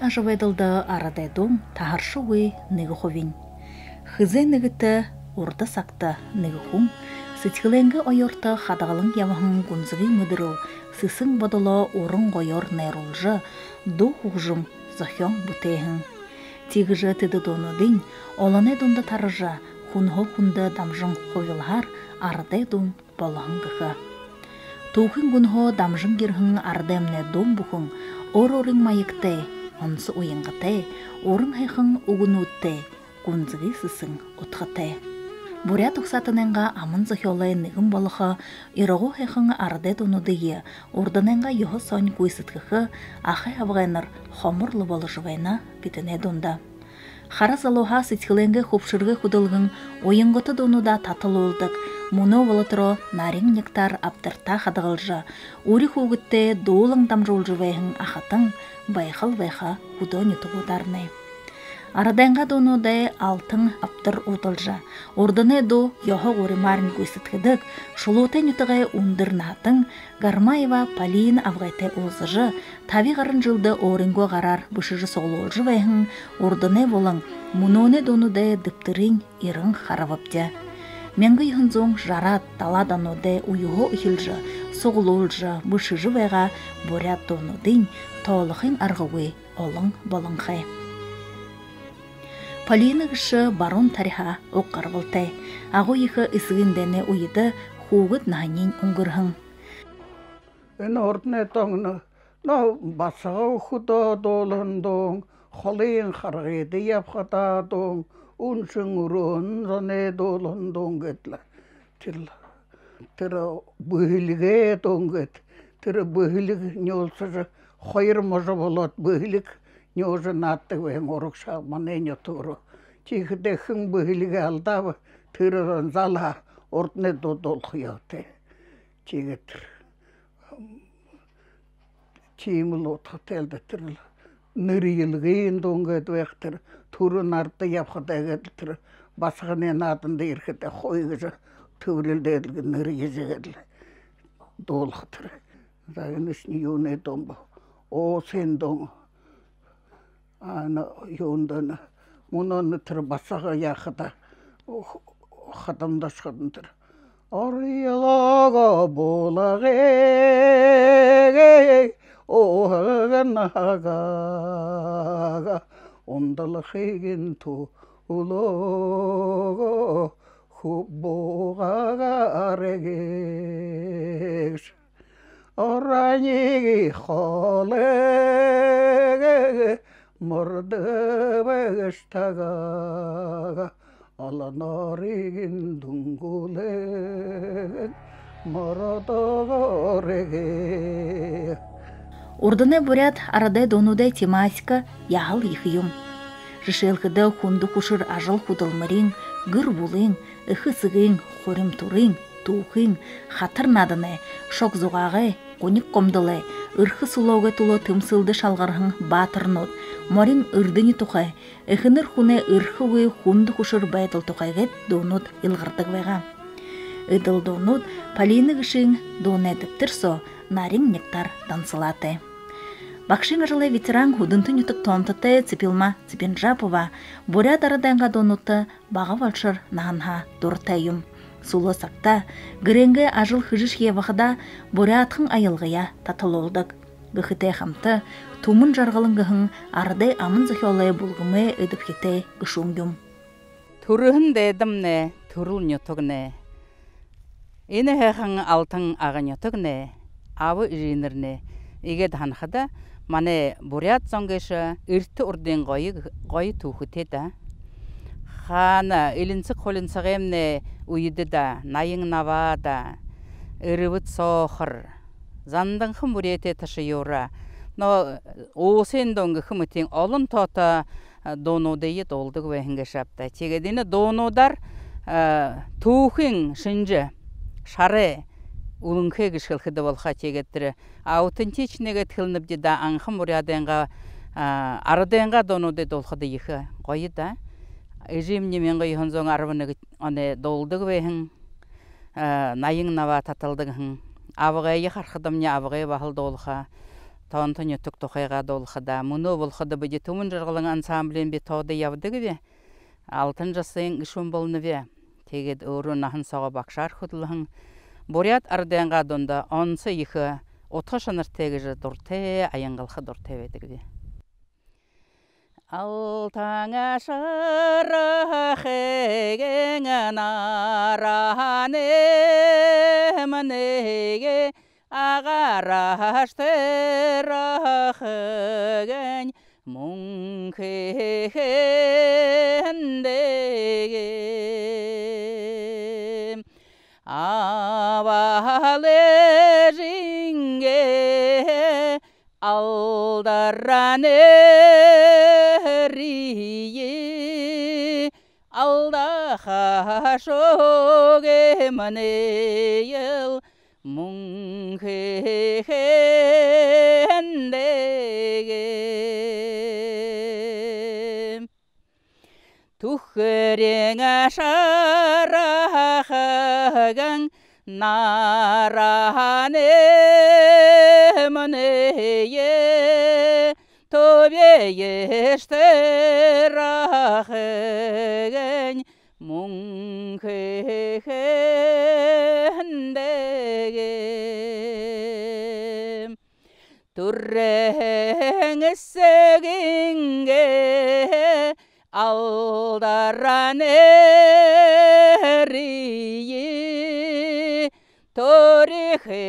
ажывайдылды арадайдом тахаршуы нығыховин. Хызе нығыты орда сакта нығыхум, сытхыленгі ойорта хадағалың явахын гунзығы мүдіру, сысын бадылы орын қойор нәйрулжы, ду хуғжым захён бутейхін. Тигіжі тіді донудың, оланы донда тарыжа, хунхо хунда дамжын ховилхар арадай дон болағын гыхы. Тухын гунхо дамжын гирхын ардаймне дон бұхын, ор-орын майыктай, онсы ойынғытай, орын хайхын угунуттай, гунзығы сысын отхатай. Бурят ұқсатыныңға амын зөхелай нығын балықы, ирағу хайхын арадай донудыйы, орданыңға йоғы сон көйсіткіхі, ахай авғайныр хомырлы балы жывайна бітіне донда. Харас алуға сетхіленгі хопшырғы құдылғын ойынғыты донуда татылы олдық, мұны олытыро нарин нектар аптырта қадығылжы, өрі хуғытты доолың дамжол жывайхын ахатын байқыл байқа құдон ютығударны. Арадайынға донудай алтын аптыр отылжа. Ордыны до йоғы ғоримарын көсіткідік, шулутай нүтіғай ундырнатын, Гармаева Полин авғайтай олзыжы, тави ғарын жылды орынго ғарар бұшыжы соғылы олжы вайхын, ордыны болың, мұноны донудай дыптырын ирын харавыпты. Менгі йхынзоң жарат таладанудай уйығы ұхилжы, соғылы олжы бұшыжы вайға борят донудың тоғылықын арғауы олың болыңқай. Полина гышы барон тариха оққар болтай. Ағу ехі ісігіндені ойыды хуғыт нағанен ұңғырхың. Ені ордын әтіңіні, басыға ұқыда долындың, қолайын қарғайды япқатадың, ұншың ұрын зане долындың кетілі. Тірі бұғыліге әтің кет. Тірі бұғылік не олсыжы қойыр мұжы болады бұғылік. Нёжа наттық вен орықша манене тұру. Чихдехін бұғыліге алдавы түрірін зала ордыны додол құяты. Чигетір. Чимыл отқытелді түріл. Нүрейілгейін доңгет вектір. Турын арты япқыда кетір. Басығынен адында еркеті қойғызы түрілдерілгі нүрейізі долғытыр. Зайын үшіне юне домбы. О сен доң. Аны юнданы мұнаны тұр басаға яқыда қадамдашқадын тұр. Арыялаға болағай оған ағаға ондалық еген тұлығы хуббуғаға арегеш. Оранеги холеге морды бәгіштаға аланаригин дунгулен мородогореге. Ордыны бурят арадай донудай тематика яғыл ехиюм. Жишелхыды хунды хушыр ажыл худылмырин, гыр булын, ыхы сығын, хорим турын, тухын, хатыр надыны, шок зуғағы, коник комдылы, ырхы сулауға тулы тымсылды шалғархын батырнот, морин ырдыны тухай, ыхыныр хуне ырхывы хунды хушыр байтыл тухайгет донут илғырдық вайға. Ыдыл донут Полины гышын дон әдіптір со, нарин нектар дансылаты. Бақшын жылы ветеран худынтын ютық тонтыты Цепилма Цепенжапова бурят арадайынға донуты баға валшыр нағанға дұртайым. Сулы сақта, гіренгі ажыл хыжыш евақыда бурятқын айылғыя татыл олдық. Гіхітай қамты, тумын жарғылыңғығын арадай амын зөхелай бұлғымы өдіп кетей гышуңгім. Турығын дәдімне, турыл нетігіне. Ені әқің алтын ағын нетігіне, авы үйреніріне. Егед ханқыда, мане бурят зоңгешы үрті үрден ғойы тухытеді. Хана илинсі қолынсығемне үйді да, найың нава да, үрівіт соқыр. Зандың қым бүрете ташы еура. Но осен доңғы қымытен олын тота донудайы долдығы вәхінге шапта. Тегедені донудар тухын шынжы, шары, улынқы кішілхіді болға тегеттірі. Аутын течінеге тылынып деда аңқым бұрядайынға арадайынға донудай долқыды ехі қойы да. Ежемне мен қойын зоң арвыны долдығы вәхін, найың нава татылдығын. Авығайы қарқыдымне авығай бағыл долға. Тонтон ютук тохайга долхада, муну болхада бөде тумын жарғылың ансамблен бе тоды явдығы бе. Алтын жасайын үшін болны бе. Тегед өрі нахын соға бақшар құдылығын. Бурят арденға донда онсы ехі отқа шаныр тегіжі дұрте, аяңғылқы дұрте бедігі бе. Алтаңа шырахеген аране мінеге ағараштырахыген мұңкендеге авалы жинге алдаране рие алдаха шоге манейл мұңкендеге тухыреңа шарахагаң наране манее тобеештырахагаң мұңкендеге туррең ісігінге алдаране рие торихи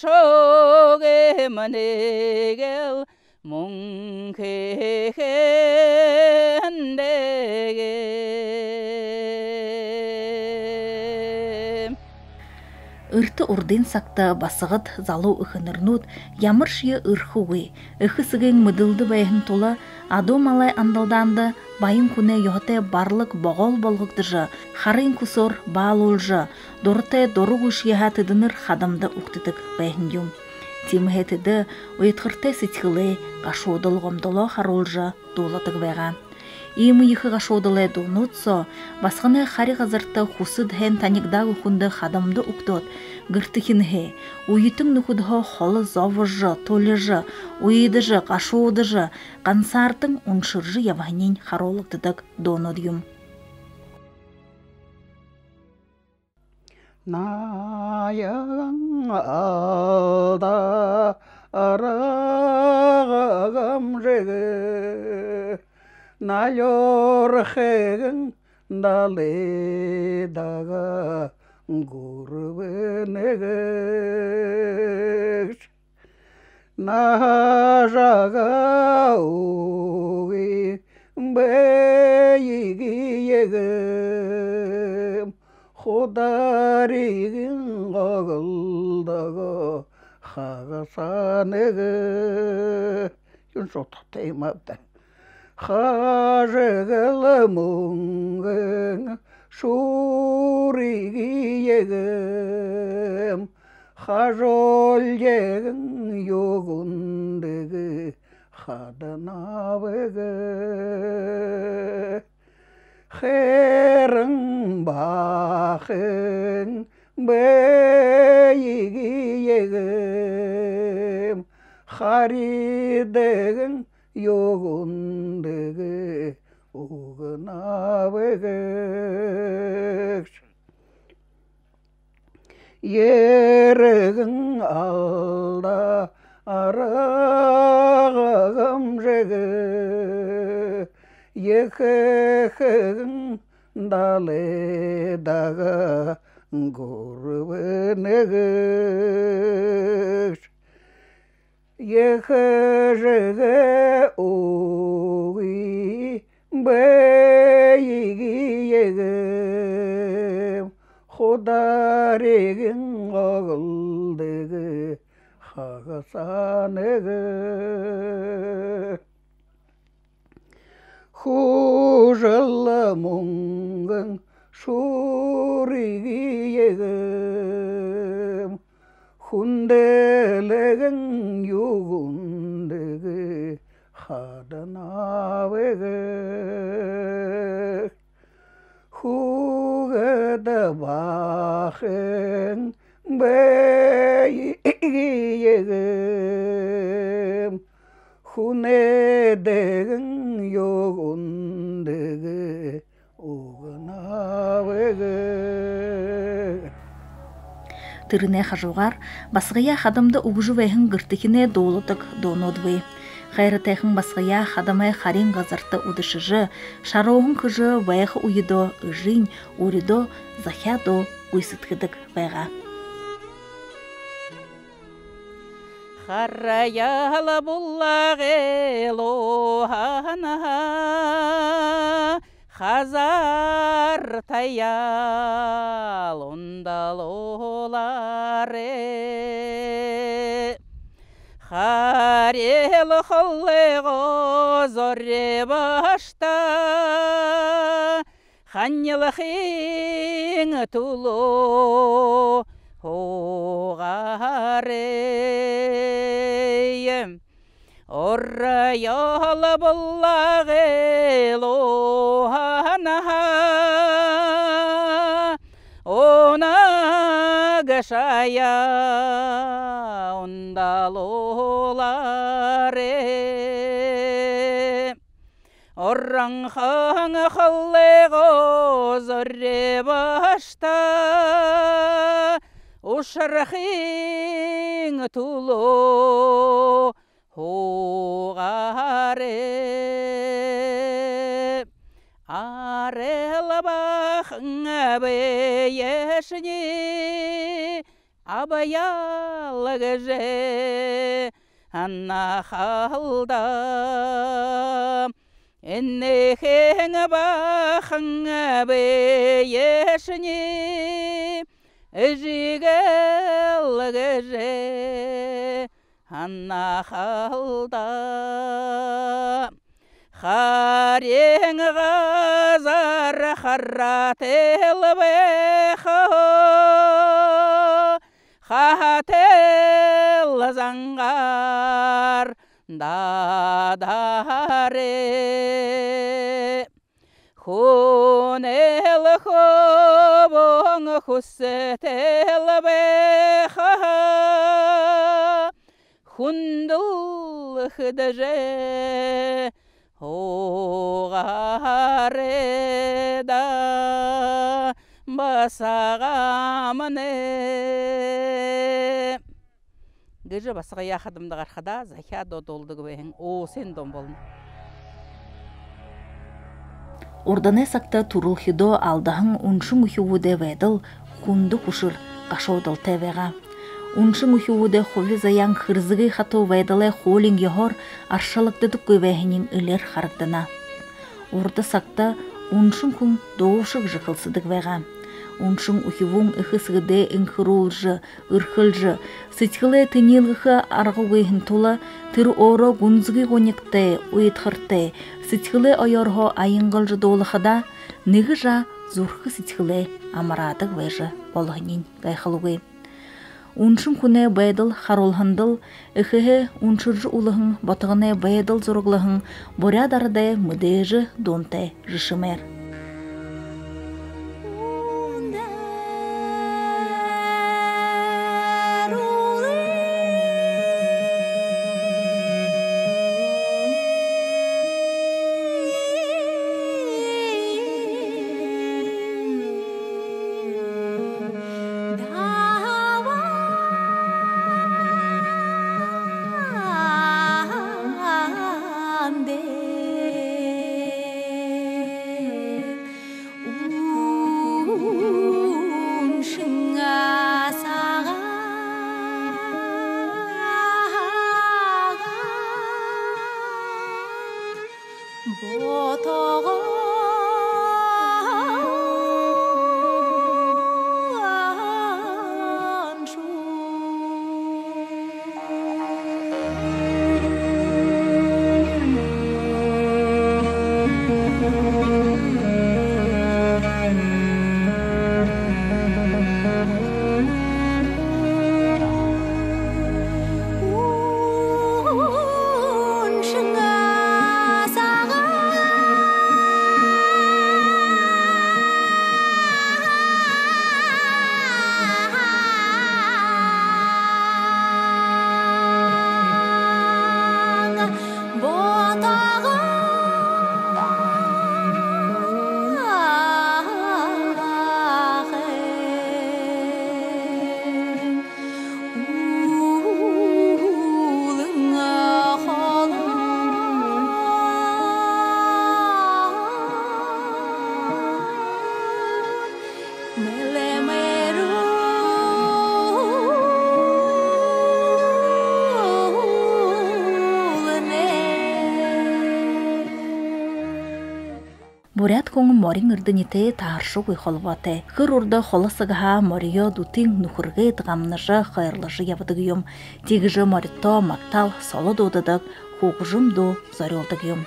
шоге манегел мұңкендеге Ырты урдын сакта басығыт залу ықынырнут, ямыршия ырхуы, ықысығын мұдылды бәйін тола, адом алай андалданды, байын күне йоғыте барлық боғол болғықтыжы, харын күсор бал олжы, дорыте дорығыш ехатыдыныр хадамды уқтыдық бәйін юм. Тимхетіді ұйытқырте сетхілі, қашудыл ғомдылы харолжы долатық бәған. Имы ехі қашудылы донутсо, басқыны хари ғазырты хусыд хэн танигдағы күнді хадамды уқтыд, гыртыхинхе, уйытың нүхудғы холы зовыжы, толыжы, уйыдыжы, қашудыжы, қансартың ұншыржы яванин харолықтыдық донудым. 나양 알다 알아감 제게 나요르헤근 달레다가 구르베네게 나자가 오기 베이기예게 호다리긴 어글다가 하가사네게 윤소타 테이마다 하제글 뭉겐 수리기예게 하졸예겐 요군데게 하다나베게 헤릉 바행 베이기예금 하리대근 요군데게 오그나베게 예reg은 알다 알아감제게 예헤헤근 달레다가 고르베네게 예헤제게 오기 베이기예게 호다리긴 어글데게 하가사네게 후절라 몽근 수리기예금 훈델레근 유군데게 하다나베게 후게다 바행 베이기예금 훈에대응 요온데게 오그나웨게 Тырыне хажугар, басгая хадамды угжувэхэн гыртыкине долутык донодвы. Хайрытайхын басгая хадамай харин газарты удышыжы, шароғын кыжы вайхы уйдо, ыжин, уридо, захядо, уйсыткыдык вайға. Харраяла буллаге лохана Хазар таял ондалоларе Харел холлего зорре башта Ханнелахин туло хогаре Орра яла буллаге лохана Она гашая ондалоларе Орран ханга халлего зорре башта Ушарахин туло 호가래 아래라바흥아베예시니 아바야라게제 한나할다 엔네행아바흥아베예시니 에지갈라게제 한나할다 하랭가자라 하라텔베하 하텔장갈 다다레 호넬호봉 후세텔베하 훈들 흐드제 호가레다 басағамыне гыжы басыға яқадымды қарқада захя додолды көбейін о сен дом болын Ордане сакта турул хидо алдахын уншын ухювуде ведыл хунду кушыр қашодыл тевеға. Уншын ухювуде хови заян хырзығы хату ведылы холин ехор аршалықтыдық көбейінен үлер харықтына. Орда сакта уншын күн доушық жықылсыдық веға. Уншын ухювун ыхысыгыде инхырулжы, ырхылжы, сытхылы тынилғықы арғуғыхын тула тыр оро гунзғы гонекте, уйытхырте, сытхылы ойорхо айыңғылжы долықыда нығыжа зурхы сытхылы амарадық вежі болғынин гайхылуғы. Уншын күне байдыл харолхандыл, ыхығы уншыржы улығын ботығыне байдыл зұрғылығын борядарыдай мүдежі донте жышымер. Бурят коңы морин ырдыните тааршы гойхолбаты. Хыр урда холосыгаха морио дутин нухурге дгамныжа хайрлыжы ябыдыгым. Тигижы морито мактал соло додыдык, хугужым до зорёлдыгым.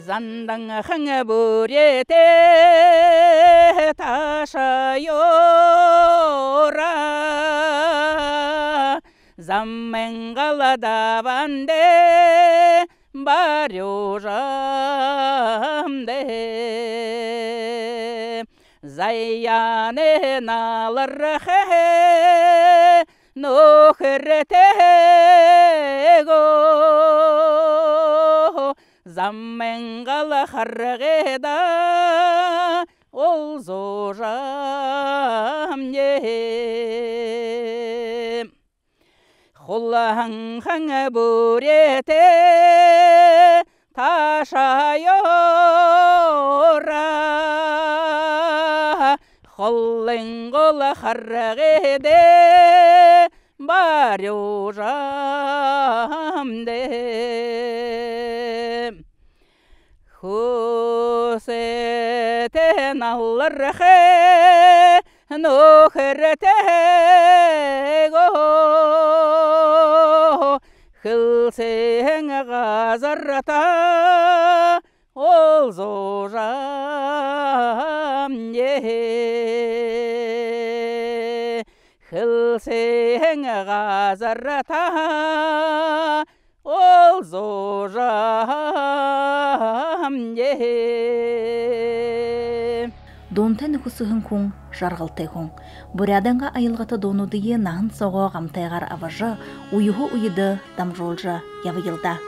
Зандан хаңы бурете ташайора заммен қалада банде барюжамде заяне налырхе нохретего заммен қала харғеда ол зожамне Хулаң хаңы бурете ташайора Холлың қолы харғеде барюжамде Хусетен аллархе нохретего Хылсең ғазарата ол зожамне Хылсең ғазарата ол зожамне Донтен үкісігін күн жарғылтай күн. Буряданға айылғаты донудығы нағын соғы ғамтайғар аважы, уйығы уйыды дамжолжы явы елда.